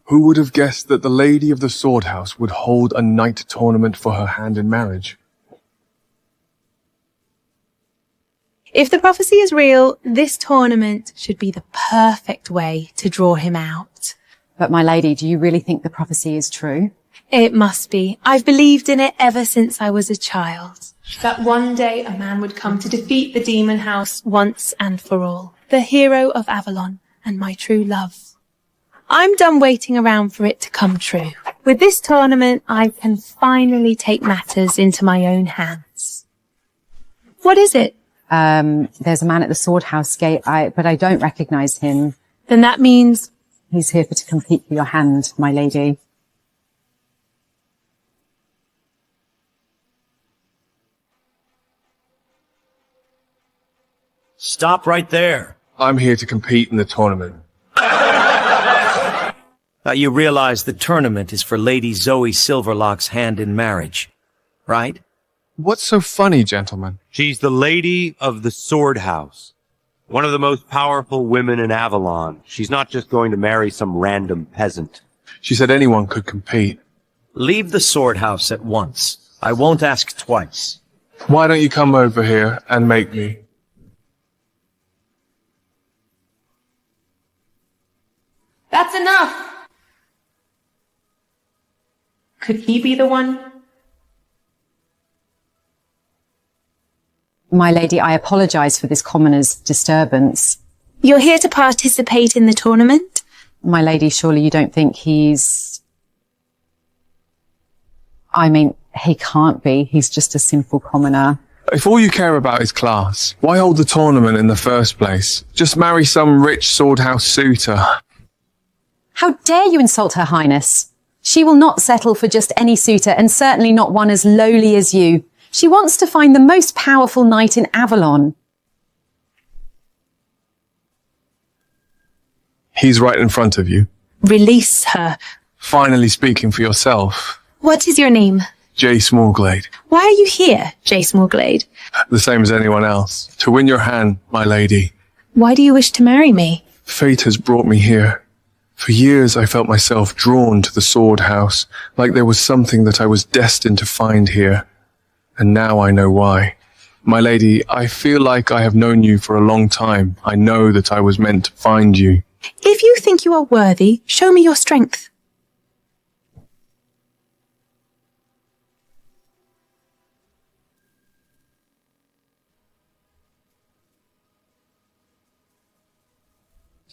Who would have guessed that the lady of the sword house would hold a knight tournament for her hand in marriage? If the prophecy is real, this tournament should be the perfect way to draw him out. But my lady, do you really think the prophecy is true? It must be. I've believed in it ever since I was a child. That one day a man would come to defeat the demon house once and for all. The hero of Avalon and my true love. I'm done waiting around for it to come true. With this tournament, I can finally take matters into my own hands. What is it? There's a man at the sword house gate, but I don't recognize him. Then that means... He's here to compete for your hand, my lady. Stop right there. I'm here to compete in the tournament. You realize the tournament is for Lady Zoe Silverlock's hand in marriage, right? What's so funny, gentlemen? She's the lady of the sword house. One of the most powerful women in Avalon. She's not just going to marry some random peasant. She said anyone could compete. Leave the sword house at once. I won't ask twice. Why don't you come over here and make me? That's enough! Could he be the one? My lady, I apologize for this commoner's disturbance. You're here to participate in the tournament? My lady, surely you don't think he's... I mean, he can't be. He's just a simple commoner. If all you care about is class, why hold the tournament in the first place? Just marry some rich sword house suitor. How dare you insult Her Highness? She will not settle for just any suitor, and certainly not one as lowly as you. She wants to find the most powerful knight in Avalon. He's right in front of you. Release her. Finally speaking for yourself. What is your name? J. Smallglade. Why are you here, J. Smallglade? The same as anyone else. To win your hand, my lady. Why do you wish to marry me? Fate has brought me here. For years I felt myself drawn to the sword house, like there was something that I was destined to find here. And now I know why. My lady, I feel like I have known you for a long time. I know that I was meant to find you. If you think you are worthy, show me your strength.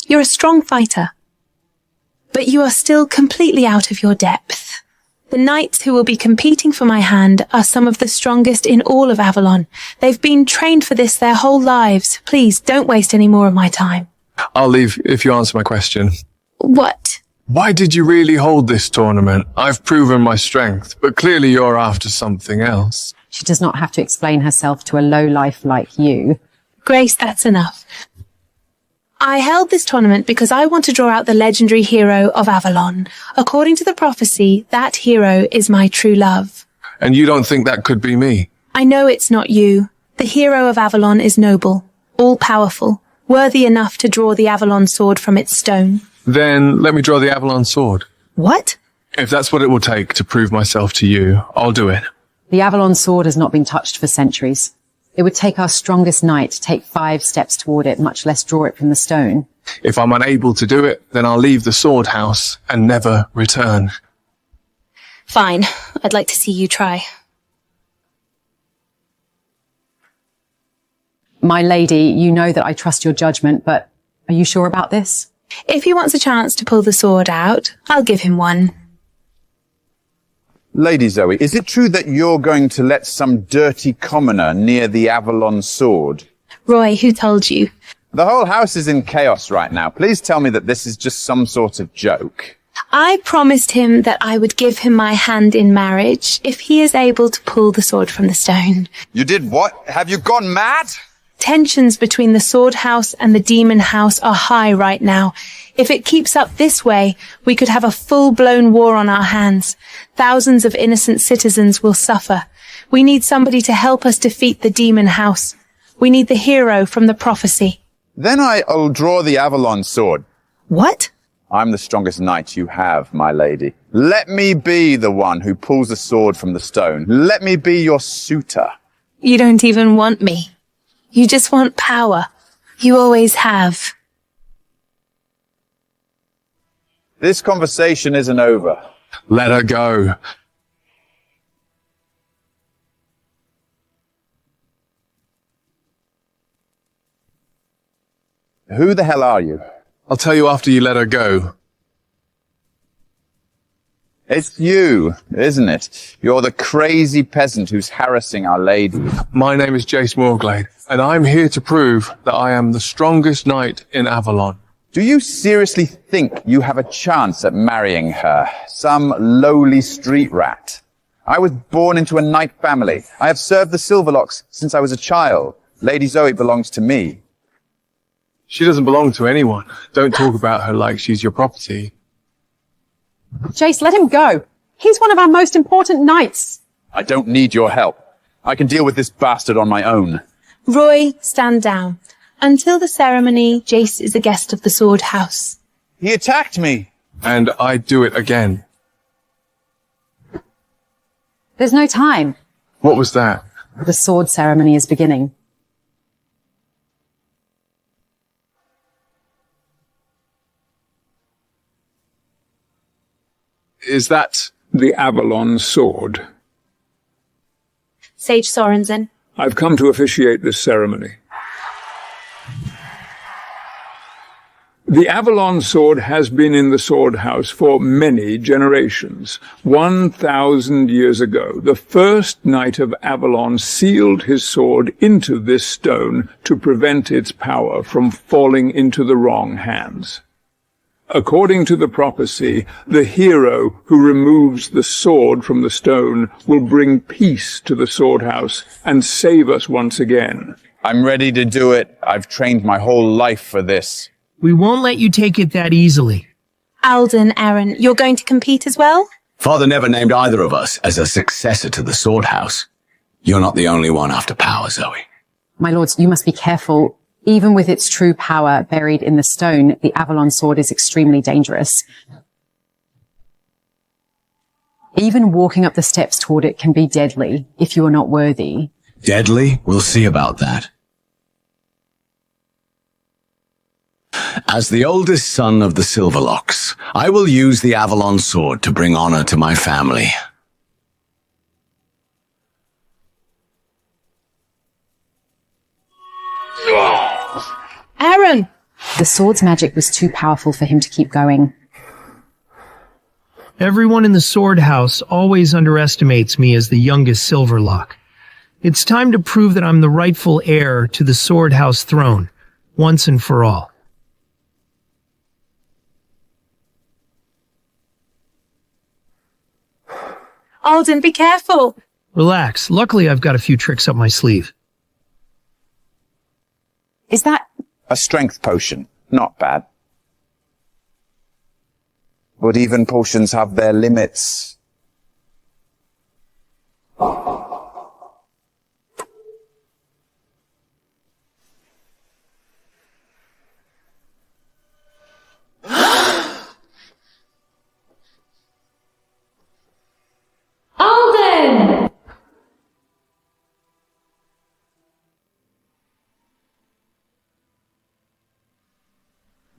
You're a strong fighter, but you are still completely out of your depth. The knights who will be competing for my hand are some of the strongest in all of Avalon. They've been trained for this their whole lives. Please, don't waste any more of my time. I'll leave if you answer my question. What? Why did you really hold this tournament? I've proven my strength, but clearly you're after something else. She does not have to explain herself to a lowlife like you. Grace, that's enough. I held this tournament because I want to draw out the legendary hero of Avalon. According to the prophecy, that hero is my true love. And you don't think that could be me? I know it's not you. The hero of Avalon is noble, all-powerful, worthy enough to draw the Avalon sword from its stone. Then let me draw the Avalon sword. What? If that's what it will take to prove myself to you, I'll do it. The Avalon sword has not been touched for centuries. It would take our strongest knight to take 5 steps toward it, much less draw it from the stone. If I'm unable to do it, then I'll leave the sword house and never return. Fine. I'd like to see you try. My lady, you know that I trust your judgment, but are you sure about this? If he wants a chance to pull the sword out, I'll give him one. Lady Zoe, is it true that you're going to let some dirty commoner near the Avalon sword? Roy, who told you? The whole house is in chaos right now. Please tell me that this is just some sort of joke. I promised him that I would give him my hand in marriage if he is able to pull the sword from the stone. You did what? Have you gone mad? Tensions between the sword house and the demon house are high right now. If it keeps up this way, we could have a full-blown war on our hands. Thousands of innocent citizens will suffer. We need somebody to help us defeat the demon house. We need the hero from the prophecy. Then I'll draw the Avalon sword. What? I'm the strongest knight you have, my lady. Let me be the one who pulls the sword from the stone. Let me be your suitor. You don't even want me. You just want power. You always have. This conversation isn't over. Let her go. Who the hell are you? I'll tell you after you let her go. It's you, isn't it? You're the crazy peasant who's harassing our lady. My name is Jace Moorglade, and I'm here to prove that I am the strongest knight in Avalon. Do you seriously think you have a chance at marrying her? Some lowly street rat? I was born into a knight family. I have served the Silverlocks since I was a child. Lady Zoe belongs to me. She doesn't belong to anyone. Don't talk about her like she's your property. Jace, let him go. He's one of our most important knights. I don't need your help. I can deal with this bastard on my own. Roy, stand down. Until the ceremony, Jace is a guest of the Sword House. He attacked me. And I'd do it again. There's no time. What was that? The sword ceremony is beginning. Is that... The Avalon sword. Sage Sorensen. I've come to officiate this ceremony. The Avalon sword has been in the sword house for many generations. 1,000 years ago, the first knight of Avalon sealed his sword into this stone to prevent its power from falling into the wrong hands. According to the prophecy, the hero who removes the sword from the stone will bring peace to the sword house and save us once again. I'm ready to do it. I've trained my whole life for this. We won't let you take it that easily. Alden, Aaron, you're going to compete as well? Father never named either of us as a successor to the sword house. You're not the only one after power, Zoe. My lords, you must be careful. Even with its true power buried in the stone, the Avalon sword is extremely dangerous. Even walking up the steps toward it can be deadly if you are not worthy. Deadly? We'll see about that. As the oldest son of the Silverlocks, I will use the Avalon sword to bring honor to my family. Aaron! The sword's magic was too powerful for him to keep going. Everyone in the Sword House always underestimates me as the youngest Silverlock. It's time to prove that I'm the rightful heir to the Sword House throne, once and for all. Alden, be careful! Relax. Luckily, I've got a few tricks up my sleeve. Is that... A strength potion. Not bad. But even potions have their limits. Alden!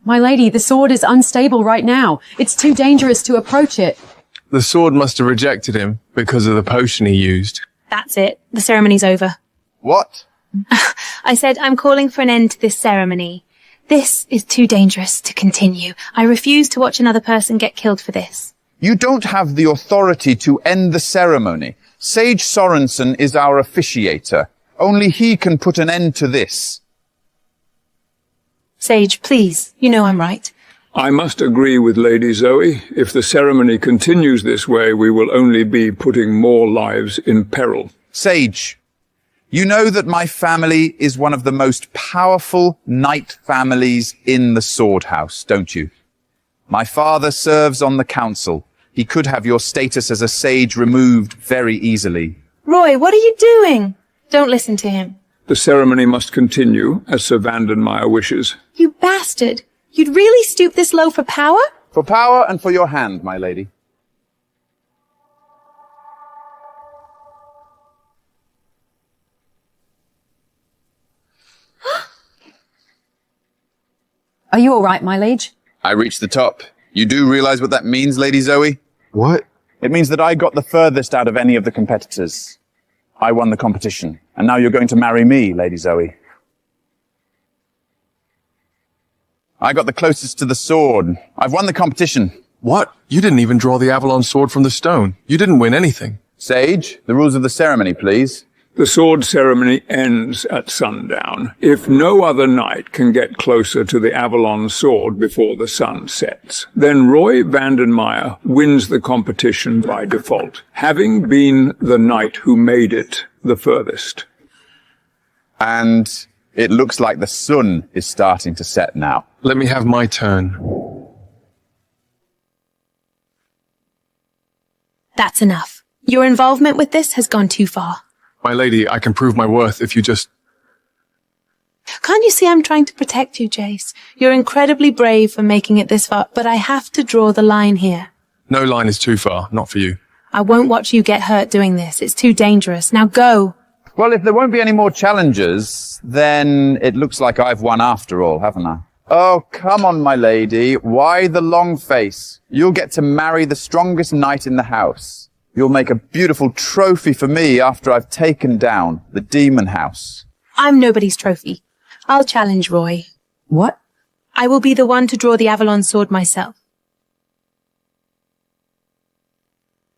My lady, the sword is unstable right now. It's too dangerous to approach it. The sword must have rejected him because of the potion he used. That's it. The ceremony's over. What? I said I'm calling for an end to this ceremony. This is too dangerous to continue. I refuse to watch another person get killed for this. You don't have the authority to end the ceremony. Sage Sorensen is our officiator. Only he can put an end to this. Sage, please. You know I'm right. I must agree with Lady Zoe. If the ceremony continues this way, we will only be putting more lives in peril. Sage, you know that my family is one of the most powerful knight families in the Sword House, don't you? My father serves on the council. He could have your status as a sage removed very easily. Roy, what are you doing? Don't listen to him. The ceremony must continue, as Sir Vandenmeyer wishes. You bastard. You'd really stoop this low for power? For power and for your hand, my lady. Are you all right, my liege? I reached the top. You do realize what that means, Lady Zoe? What? It means that I got the furthest out of any of the competitors. I won the competition, and now you're going to marry me, Lady Zoe. I got the closest to the sword. I've won the competition. What? You didn't even draw the Avalon sword from the stone. You didn't win anything. Sage, the rules of the ceremony, please. The sword ceremony ends at sundown. If no other knight can get closer to the Avalon sword before the sun sets, then Roy Vandenmeyer wins the competition by default, having been the knight who made it the furthest. And it looks like the sun is starting to set now. Let me have my turn. That's enough. Your involvement with this has gone too far. My lady, I can prove my worth if you just... Can't you see I'm trying to protect you, Jace? You're incredibly brave for making it this far, but I have to draw the line here. No line is too far, not for you. I won't watch you get hurt doing this. It's too dangerous. Now go. Well, if there won't be any more challengers, then it looks like I've won after all, haven't I? Oh, come on, my lady. Why the long face? You'll get to marry the strongest knight in the house. You'll make a beautiful trophy for me after I've taken down the demon house. I'm nobody's trophy. I'll challenge Roy. What? I will be the one to draw the Avalon sword myself.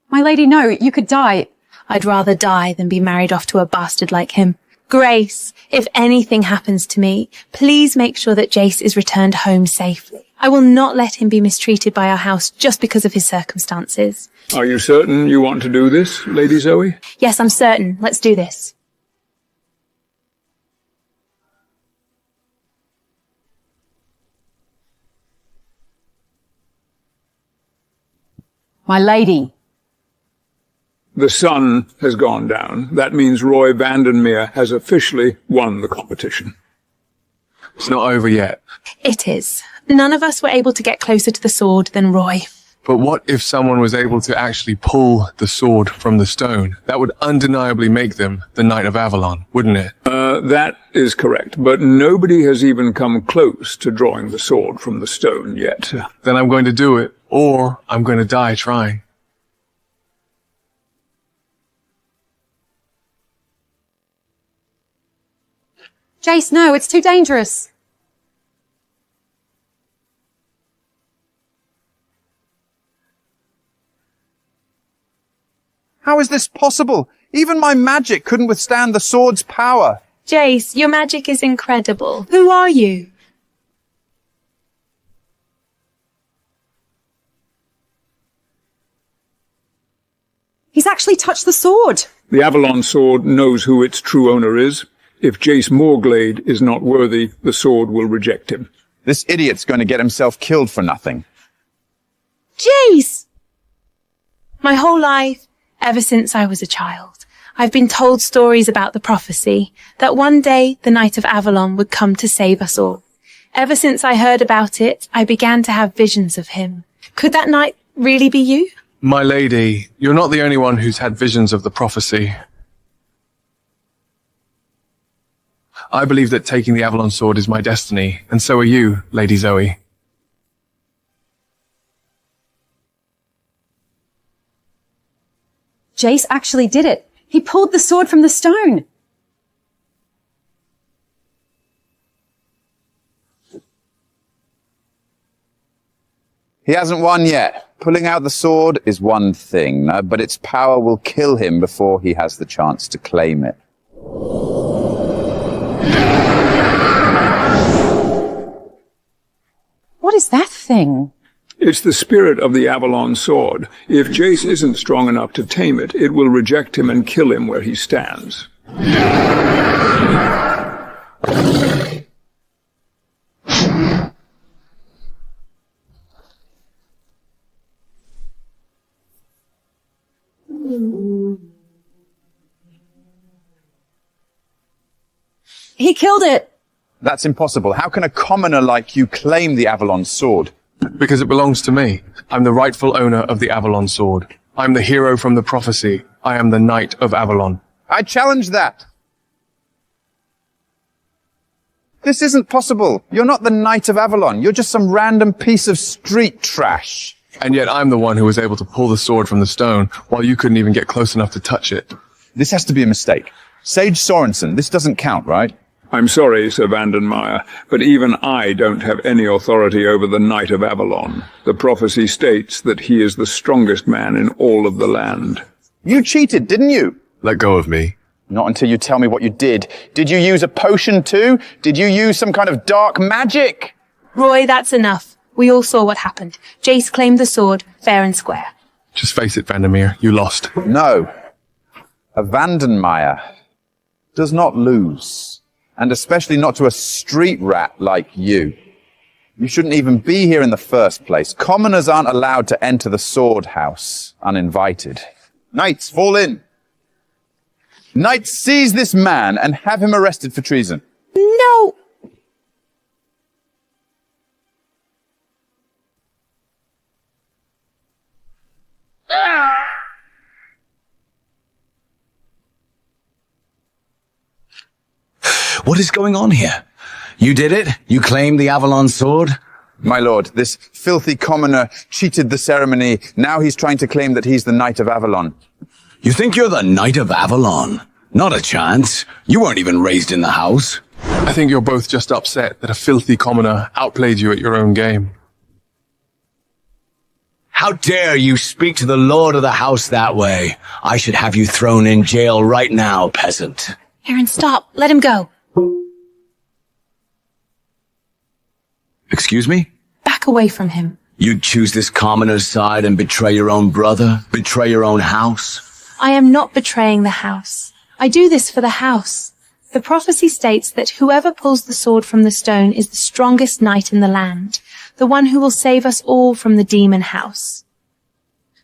My lady, no, you could die. I'd rather die than be married off to a bastard like him. Grace, if anything happens to me, please make sure that Jace is returned home safely. I will not let him be mistreated by our house just because of his circumstances. Are you certain you want to do this, Lady Zoe? Yes, I'm certain. Let's do this. My lady. The sun has gone down. That means Roy Vandenmeer has officially won the competition. It's not over yet. It is. None of us were able to get closer to the sword than Roy. But what if someone was able to actually pull the sword from the stone? That would undeniably make them the Knight of Avalon, wouldn't it? That is correct, but nobody has even come close to drawing the sword from the stone yet. Then I'm going to do it, or I'm going to die trying. Jace, no, it's too dangerous. How is this possible? Even my magic couldn't withstand the sword's power. Jace, your magic is incredible. Who are you? He's actually touched the sword. The Avalon sword knows who its true owner is. If Jace Morglade is not worthy, the sword will reject him. This idiot's going to get himself killed for nothing. Jace! My whole life, ever since I was a child, I've been told stories about the prophecy that one day the Knight of Avalon would come to save us all. Ever since I heard about it, I began to have visions of him. Could that knight really be you? My lady, you're not the only one who's had visions of the prophecy. I believe that taking the Avalon sword is my destiny, and so are you, Lady Zoe. Jace actually did it. He pulled the sword from the stone. He hasn't won yet. Pulling out the sword is one thing, but its power will kill him before he has the chance to claim it. What is that thing? It's the spirit of the Avalon sword. If Jace isn't strong enough to tame it, it will reject him and kill him where he stands. He killed it. That's impossible. How can a commoner like you claim the Avalon sword? Because it belongs to me. I'm the rightful owner of the Avalon sword. I'm the hero from the prophecy. I am the Knight of Avalon. I challenge that. This isn't possible. You're not the Knight of Avalon. You're just some random piece of street trash. And yet I'm the one who was able to pull the sword from the stone, while you couldn't even get close enough to touch it. This has to be a mistake. Sage Sorensen, this doesn't count, right? I'm sorry, Sir Vandenmeyer, but even I don't have any authority over the Knight of Avalon. The prophecy states that he is the strongest man in all of the land. You cheated, didn't you? Let go of me. Not until you tell me what you did. Did you use a potion too? Did you use some kind of dark magic? Roy, that's enough. We all saw what happened. Jace claimed the sword, fair and square. Just face it, Vandermeer. You lost. No. A Vandenmeyer does not lose. And especially not to a street rat like you. You shouldn't even be here in the first place. Commoners aren't allowed to enter the sword house uninvited. Knights, fall in. Knights, seize this man and have him arrested for treason. No! What is going on here? You did it? You claimed the Avalon sword? My lord, this filthy commoner cheated the ceremony. Now he's trying to claim that he's the Knight of Avalon. You think you're the Knight of Avalon? Not a chance. You weren't even raised in the house. I think you're both just upset that a filthy commoner outplayed you at your own game. How dare you speak to the lord of the house that way? I should have you thrown in jail right now, peasant. Aaron, stop. Let him go. Excuse me? Back away from him. You'd choose this commoner's side and betray your own brother? Betray your own house? I am not betraying the house. I do this for the house. The prophecy states that whoever pulls the sword from the stone is the strongest knight in the land, the one who will save us all from the demon house.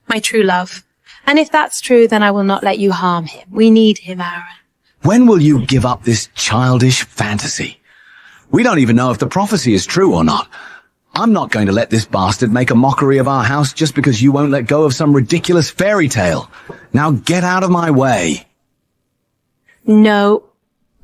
My true love. And if that's true, then I will not let you harm him. We need him, Aaron. When will you give up this childish fantasy? We don't even know if the prophecy is true or not. I'm not going to let this bastard make a mockery of our house just because you won't let go of some ridiculous fairy tale. Now get out of my way. No.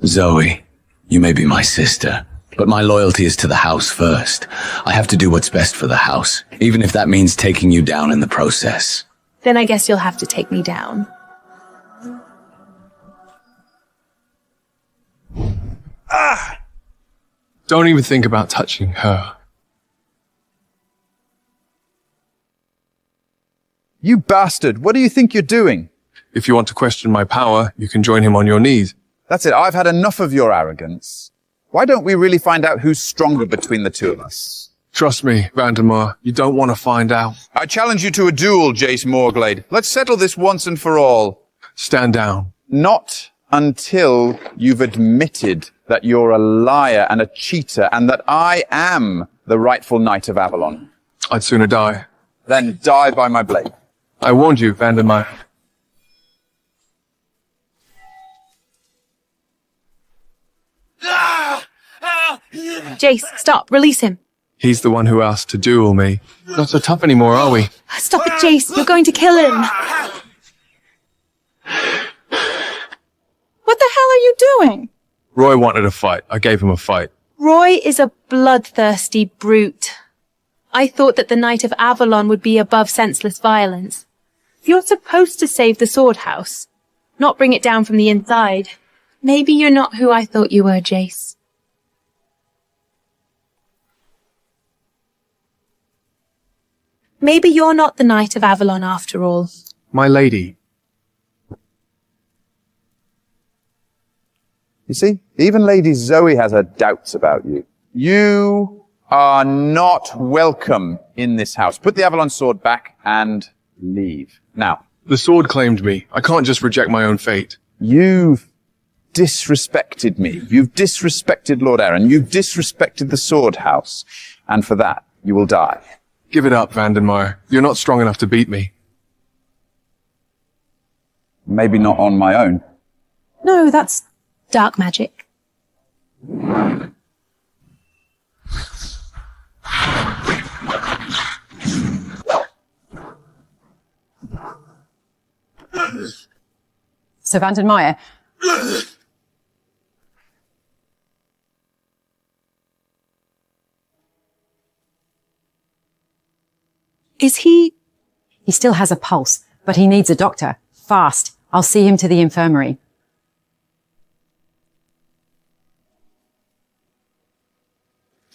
Zoe, you may be my sister, but my loyalty is to the house first. I have to do what's best for the house, even if that means taking you down in the process. Then I guess you'll have to take me down. Don't even think about touching her. You bastard, what do you think you're doing? If you want to question my power, you can join him on your knees. That's it, I've had enough of your arrogance. Why don't we really find out who's stronger between the two of us? Trust me, Vandermeer, you don't want to find out. I challenge you to a duel, Jace Morglade. Let's settle this once and for all. Stand down. Not until you've admitted that you're a liar and a cheater and that I am the rightful Knight of Avalon. I'd sooner die. Then die by my blade. I warned you, Vandermeer. Jace, stop. Release him. He's the one who asked to duel me. Not so tough anymore, are we? Stop it, Jace. You're going to kill him. What the hell are you doing? Roy wanted a fight. I gave him a fight. Roy is a bloodthirsty brute. I thought that the Knight of Avalon would be above senseless violence. You're supposed to save the sword house, not bring it down from the inside. Maybe you're not who I thought you were, Jace. Maybe you're not the Knight of Avalon after all. My lady. You see, even Lady Zoe has her doubts about you. You are not welcome in this house. Put the Avalon sword back and leave. Now. The sword claimed me. I can't just reject my own fate. You've disrespected me. You've disrespected Lord Aaron. You've disrespected the sword house. And for that, you will die. Give it up, Vandenmeyer. You're not strong enough to beat me. Maybe not on my own. No, that's dark magic. Sir Vanton Meyer. Is he... He still has a pulse, but he needs a doctor. Fast. I'll see him to the infirmary.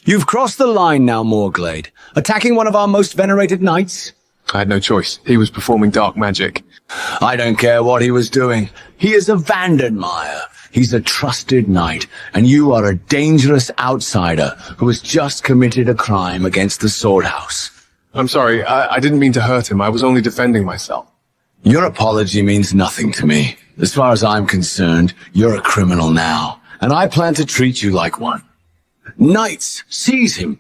You've crossed the line now, Morglade. Attacking one of our most venerated knights? I had no choice. He was performing dark magic. I don't care what he was doing. He is a Vandenmeyer. He's a trusted knight, and you are a dangerous outsider who has just committed a crime against the Sword House. I'm sorry, I didn't mean to hurt him. I was only defending myself. Your apology means nothing to me. As far as I'm concerned, you're a criminal now, and I plan to treat you like one. Knights, seize him.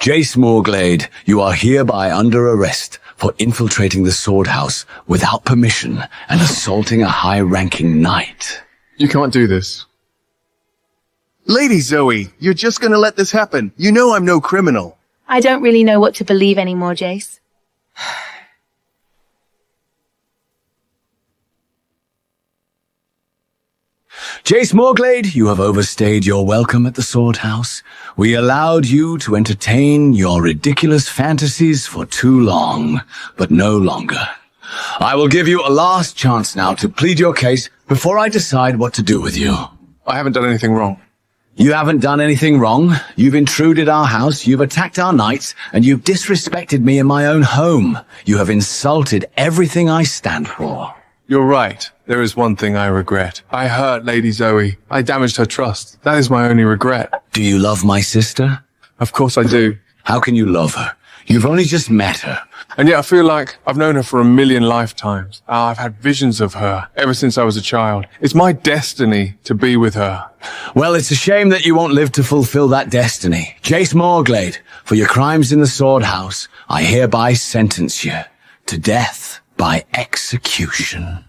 Jace Morglade, you are hereby under arrest for infiltrating the Sword House without permission and assaulting a high-ranking knight. You can't do this. Lady Zoe, you're just gonna let this happen. You know I'm no criminal. I don't really know what to believe anymore, Jace. Jace Morglade, you have overstayed your welcome at the Sword House. We allowed you to entertain your ridiculous fantasies for too long, but no longer. I will give you a last chance now to plead your case before I decide what to do with you. I haven't done anything wrong. You haven't done anything wrong. You've intruded our house, you've attacked our knights, and you've disrespected me in my own home. You have insulted everything I stand for. You're right. There is one thing I regret. I hurt Lady Zoe. I damaged her trust. That is my only regret. Do you love my sister? Of course I do. How can you love her? You've only just met her. And yet I feel like I've known her for a million lifetimes. I've had visions of her ever since I was a child. It's my destiny to be with her. Well, it's a shame that you won't live to fulfill that destiny. Jace Morglade, for your crimes in the Sword House, I hereby sentence you to death by execution.